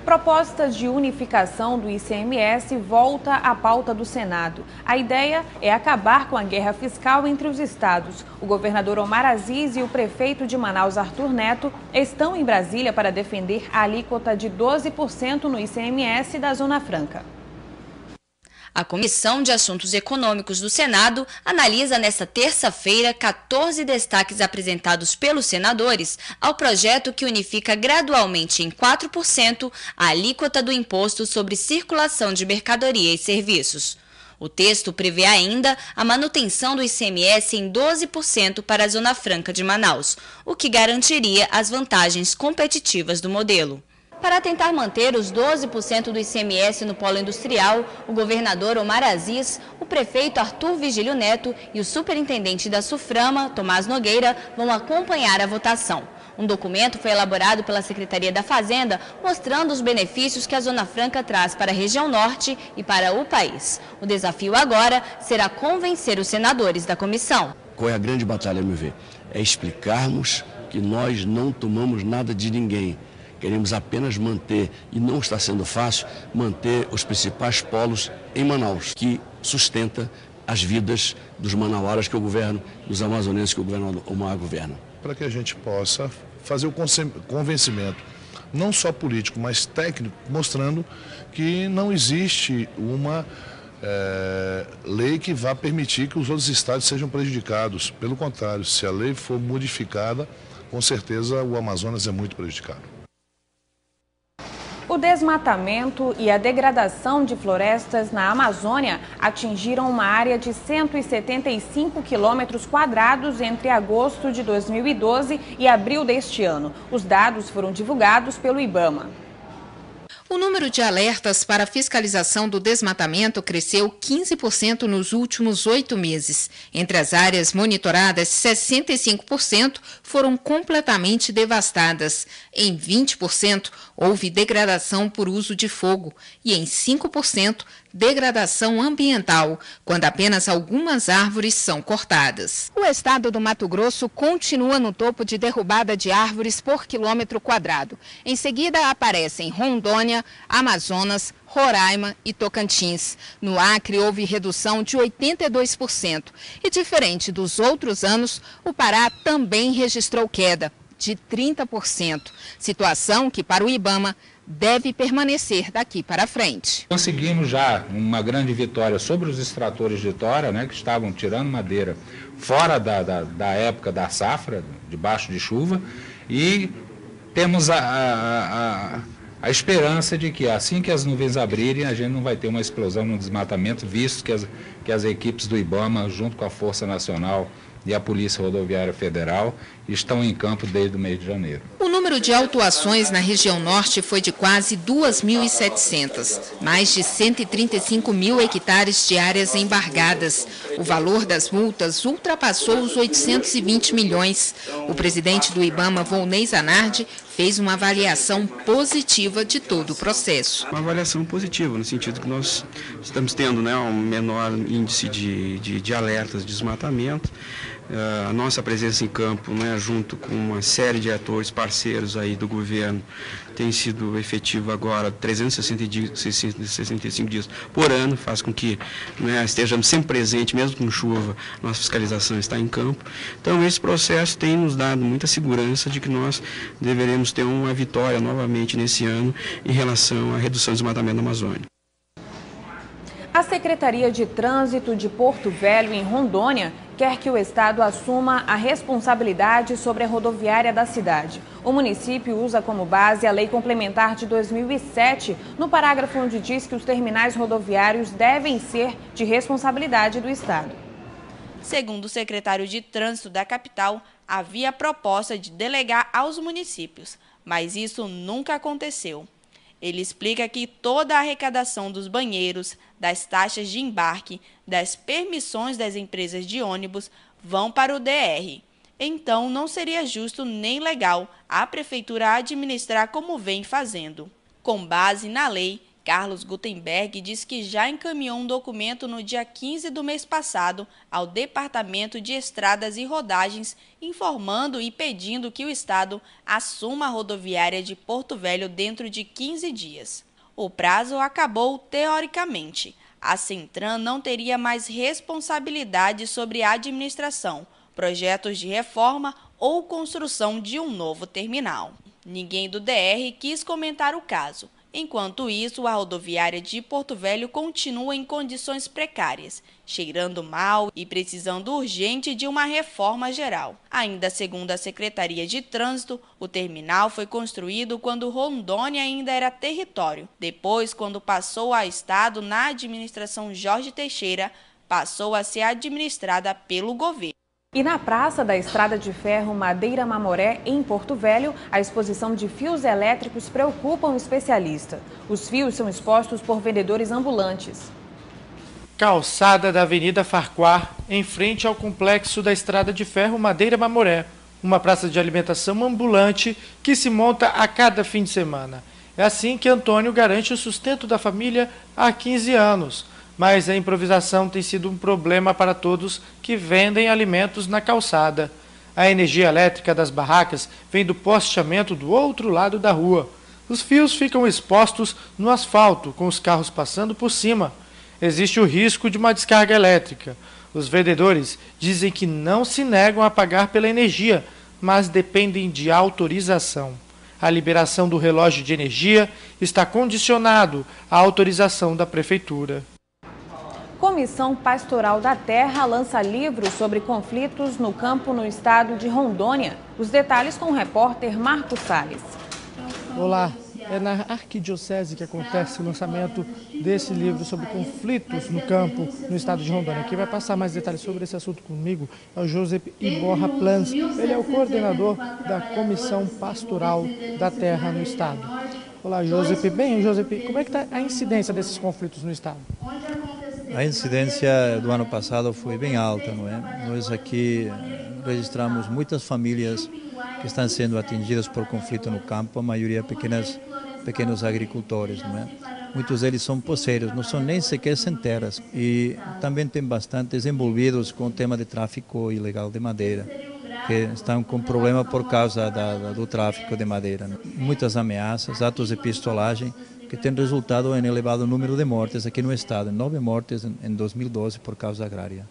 Proposta de unificação do ICMS volta à pauta do Senado. A ideia é acabar com a guerra fiscal entre os estados. O governador Omar Aziz e o prefeito de Manaus, Arthur Neto, estão em Brasília para defender a alíquota de 12% no ICMS da Zona Franca. A Comissão de Assuntos Econômicos do Senado analisa nesta terça-feira 14 destaques apresentados pelos senadores ao projeto que unifica gradualmente em 4% a alíquota do imposto sobre circulação de mercadoria e serviços. O texto prevê ainda a manutenção do ICMS em 12% para a Zona Franca de Manaus, o que garantiria as vantagens competitivas do modelo. Para tentar manter os 12% do ICMS no polo industrial, o governador Omar Aziz, o prefeito Arthur Vigílio Neto e o superintendente da SUFRAMA, Tomás Nogueira, vão acompanhar a votação. Um documento foi elaborado pela Secretaria da Fazenda, mostrando os benefícios que a Zona Franca traz para a região norte e para o país. O desafio agora será convencer os senadores da comissão. Qual é a grande batalha, a meu ver? É explicarmos que nós não tomamos nada de ninguém. Queremos apenas manter, e não está sendo fácil, manter os principais polos em Manaus, que sustenta as vidas dos manauaras que eu governo, dos amazonenses que o governo Omar governa. Para que a gente possa fazer o convencimento, não só político, mas técnico, mostrando que não existe uma lei que vá permitir que os outros estados sejam prejudicados. Pelo contrário, se a lei for modificada, com certeza o Amazonas é muito prejudicado. O desmatamento e a degradação de florestas na Amazônia atingiram uma área de 175 quilômetros quadrados entre agosto de 2012 e abril deste ano. Os dados foram divulgados pelo IBAMA. O número de alertas para a fiscalização do desmatamento cresceu 15% nos últimos 8 meses. Entre as áreas monitoradas, 65% foram completamente devastadas. Em 20%, houve degradação por uso de fogo e em 5%, degradação ambiental, quando apenas algumas árvores são cortadas. O estado do Mato Grosso continua no topo de derrubada de árvores por quilômetro quadrado. Em seguida aparecem Rondônia, Amazonas, Roraima e Tocantins. No Acre houve redução de 82% e, diferente dos outros anos, o Pará também registrou queda de 30%, situação que para o IBAMA deve permanecer daqui para frente. Conseguimos já uma grande vitória sobre os extratores de tora, que estavam tirando madeira fora da época da safra, debaixo de chuva, e temos a esperança de que assim que as nuvens abrirem, a gente não vai ter uma explosão no desmatamento, visto que as equipes do IBAMA, junto com a Força Nacional e a Polícia Rodoviária Federal, estão em campo desde o mês de janeiro. O número de autuações na região norte foi de quase 2.700, mais de 135 mil hectares de áreas embargadas. O valor das multas ultrapassou os 820 milhões. O presidente do IBAMA, Volney Zanardi, fez uma avaliação positiva de todo o processo. Uma avaliação positiva, no sentido que nós estamos tendo um menor índice de alertas de desmatamento. A nossa presença em campo, junto com uma série de atores parceiros aí do governo, tem sido efetivo agora 365 dias por ano, faz com que estejamos sempre presentes, mesmo com chuva, nossa fiscalização está em campo. Então esse processo tem nos dado muita segurança de que nós deveremos ter uma vitória novamente nesse ano em relação à redução do desmatamento na Amazônia. A Secretaria de Trânsito de Porto Velho, em Rondônia, quer que o Estado assuma a responsabilidade sobre a rodoviária da cidade. O município usa como base a Lei Complementar de 2007, no parágrafo onde diz que os terminais rodoviários devem ser de responsabilidade do Estado. Segundo o secretário de Trânsito da capital, havia a proposta de delegar aos municípios, mas isso nunca aconteceu. Ele explica que toda a arrecadação dos banheiros, das taxas de embarque, das permissões das empresas de ônibus vão para o DR. Então, não seria justo nem legal a prefeitura administrar como vem fazendo. Com base na lei, Carlos Gutenberg diz que já encaminhou um documento no dia 15 do mês passado ao Departamento de Estradas e Rodagens, informando e pedindo que o Estado assuma a rodoviária de Porto Velho dentro de 15 dias. O prazo acabou teoricamente. A Centran não teria mais responsabilidade sobre a administração, projetos de reforma ou construção de um novo terminal. Ninguém do DR quis comentar o caso. Enquanto isso, a rodoviária de Porto Velho continua em condições precárias, cheirando mal e precisando urgente de uma reforma geral. Ainda segundo a Secretaria de Trânsito, o terminal foi construído quando Rondônia ainda era território. Depois, quando passou a Estado na administração Jorge Teixeira, passou a ser administrada pelo governo. E na Praça da Estrada de Ferro Madeira Mamoré, em Porto Velho, a exposição de fios elétricos preocupa um especialista. Os fios são expostos por vendedores ambulantes. Calçada da Avenida Farquhar, em frente ao complexo da Estrada de Ferro Madeira Mamoré, uma praça de alimentação ambulante que se monta a cada fim de semana. É assim que Antônio garante o sustento da família há 15 anos. Mas a improvisação tem sido um problema para todos que vendem alimentos na calçada. A energia elétrica das barracas vem do posteamento do outro lado da rua. Os fios ficam expostos no asfalto, com os carros passando por cima. Existe o risco de uma descarga elétrica. Os vendedores dizem que não se negam a pagar pela energia, mas dependem de autorização. A liberação do relógio de energia está condicionado à autorização da Prefeitura. Comissão Pastoral da Terra lança livro sobre conflitos no campo no estado de Rondônia. Os detalhes com o repórter Marcos Salles. Olá, é na Arquidiocese que acontece o lançamento desse livro sobre conflitos no campo no estado de Rondônia. Quem vai passar mais detalhes sobre esse assunto comigo é o José Iborra Plans. Ele é o coordenador da Comissão Pastoral da Terra no estado. Olá, José. Bem, José, como é que está a incidência desses conflitos no estado? A incidência do ano passado foi bem alta, não é? Nós aqui registramos muitas famílias que estão sendo atingidas por conflito no campo, a maioria pequenos agricultores, não é? Muitos deles são poceiros, não são nem sequer sem terras, e também tem bastantes envolvidos com o tema de tráfico ilegal de madeira, que estão com problema por causa do tráfico de madeira. Muitas ameaças, atos de pistolagem, que tem resultado em elevado número de mortes aqui no estado, 9 mortes em 2012 por causa agrária.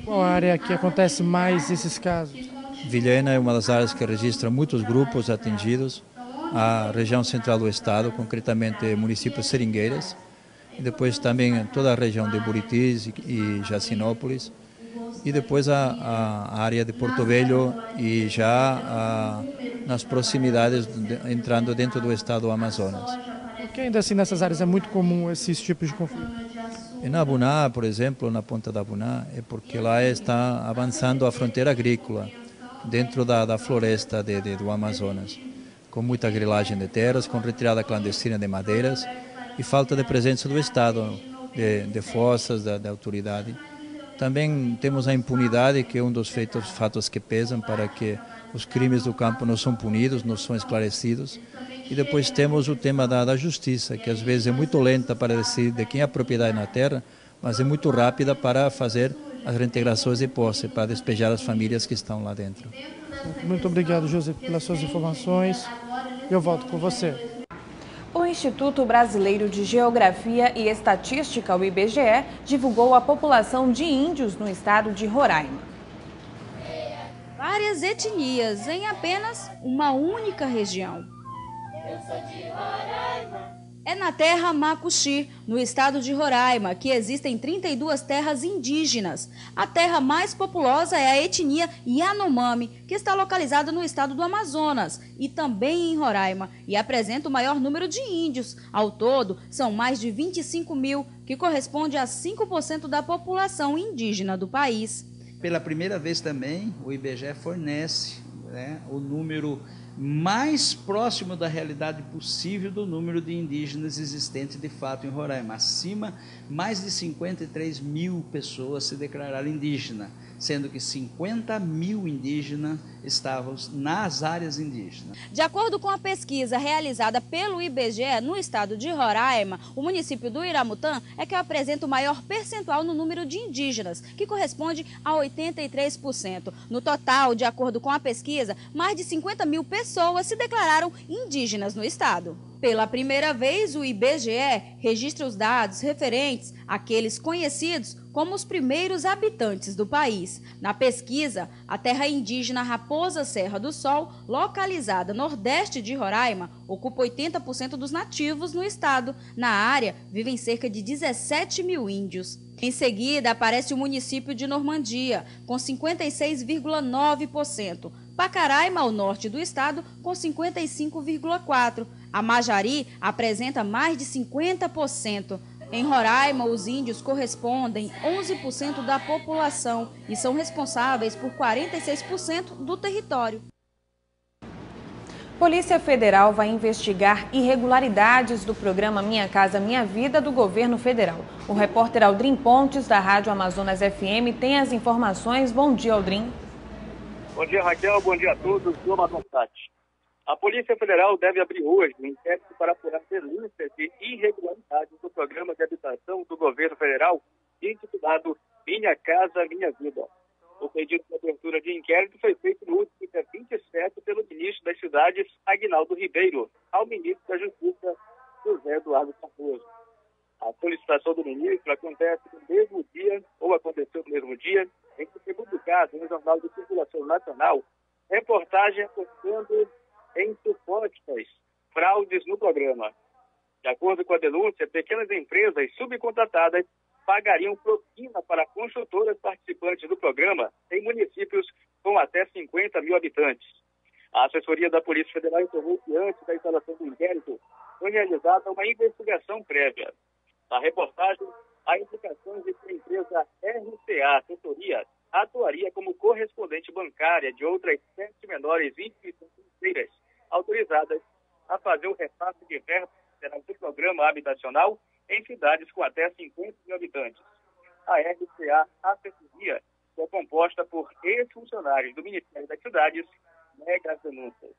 Qual área que acontece mais esses casos? Vilhena é uma das áreas que registra muitos grupos atingidos, a região central do estado, concretamente o município de Seringueiras, e depois também toda a região de Buritis e Jacinópolis, e depois a área de Porto Velho e já nas proximidades, entrando dentro do estado do Amazonas. Porque ainda assim nessas áreas é muito comum esses tipos de conflito? E na Abuná, por exemplo, na ponta da Abuná, é porque lá está avançando a fronteira agrícola, dentro da floresta do Amazonas, com muita grilagem de terras, com retirada clandestina de madeiras e falta de presença do Estado, de forças, da autoridade. Também temos a impunidade, que é um dos fatos que pesam para que os crimes do campo não são punidos, não são esclarecidos. E depois temos o tema da justiça, que às vezes é muito lenta para decidir de quem é a propriedade na terra, mas é muito rápida para fazer as reintegrações de posse, para despejar as famílias que estão lá dentro. Muito obrigado, José, pelas suas informações. Eu volto com você. O Instituto Brasileiro de Geografia e Estatística, o IBGE, divulgou a população de índios no estado de Roraima. Várias etnias em apenas uma única região. É na terra Macuxi, no estado de Roraima, que existem 32 terras indígenas. A terra mais populosa é a etnia Yanomami, que está localizada no estado do Amazonas e também em Roraima, e apresenta o maior número de índios. Ao todo, são mais de 25 mil, que corresponde a 5% da população indígena do país. Pela primeira vez também, o IBGE fornece, o número mais próximo da realidade possível do número de indígenas existentes de fato em Roraima. Acima, mais de 53 mil pessoas se declararam indígenas. sendo que 50 mil indígenas estavam nas áreas indígenas. De acordo com a pesquisa realizada pelo IBGE no estado de Roraima, o município do Iramutã é que apresenta o maior percentual no número de indígenas, que corresponde a 83%. No total, de acordo com a pesquisa, mais de 50 mil pessoas se declararam indígenas no estado. Pela primeira vez, o IBGE registra os dados referentes àqueles conhecidos como os primeiros habitantes do país. Na pesquisa, a terra indígena Raposa Serra do Sol, localizada no nordeste de Roraima, ocupa 80% dos nativos no estado. Na área, vivem cerca de 17 mil índios. Em seguida, aparece o município de Normandia, com 56,9%. Pacaraima, ao norte do estado, com 55,4%. A Majari apresenta mais de 50%. Em Roraima, os índios correspondem 11% da população e são responsáveis por 46% do território. Polícia Federal vai investigar irregularidades do programa Minha Casa Minha Vida do governo federal. O repórter Aldrin Pontes, da Rádio Amazonas FM, tem as informações. Bom dia, Aldrin. Bom dia, Raquel. Bom dia a todos do Amazonas. A Polícia Federal deve abrir hoje um inquérito para apurar denúncias de irregularidades do programa de habitação do governo federal, intitulado Minha Casa Minha Vida. O pedido de abertura de inquérito foi feito no último dia 27 pelo ministro das Cidades, Aguinaldo Ribeiro, ao ministro da Justiça, José Eduardo Cardoso. A solicitação do ministro acontece no mesmo dia, ou aconteceu no mesmo dia, em que foi publicado no Jornal de Circulação Nacional reportagem apostando em supostas fraudes no programa. De acordo com a denúncia, pequenas empresas subcontratadas pagariam propina para construtoras participantes do programa em municípios com até 50 mil habitantes. A assessoria da Polícia Federal informou que antes da instalação do inquérito foi realizada uma investigação prévia. Na reportagem, há implicações de que a empresa RCA Assessoria atuaria como correspondente bancária de outras 7 menores instituições financeiras autorizadas a fazer o repasse de verbas do programa habitacional em cidades com até 50 mil habitantes. A RCA Assessoria é composta por ex-funcionários do Ministério das Cidades, nega as denúncias.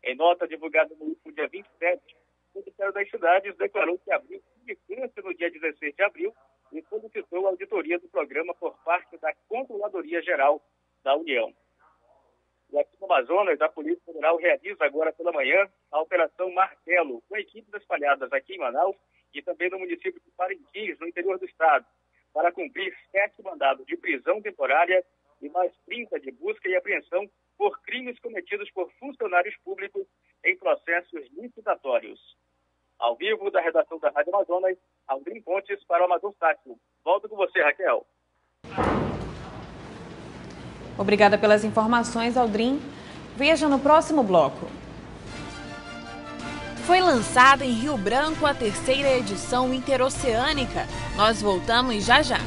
Em nota divulgada no último dia 27, o Ministério das Cidades declarou que abriu sindicância no dia 16 de abril e solicitou a auditoria do programa por parte da Controladoria Geral da União. E aqui no Amazonas, a Polícia Federal realiza agora pela manhã a Operação Martelo, com equipes espalhadas aqui em Manaus e também no município de Parintins, no interior do estado, para cumprir 7 mandados de prisão temporária e mais 30 de busca e apreensão por crimes cometidos por funcionários públicos em processos licitatórios. Ao vivo, da redação da Rádio Amazonas, Aldrin Pontes para o Amazonas. Volto com você, Raquel. Obrigada pelas informações, Aldrin. Veja no próximo bloco. Foi lançada em Rio Branco a 3ª edição interoceânica. Nós voltamos já já.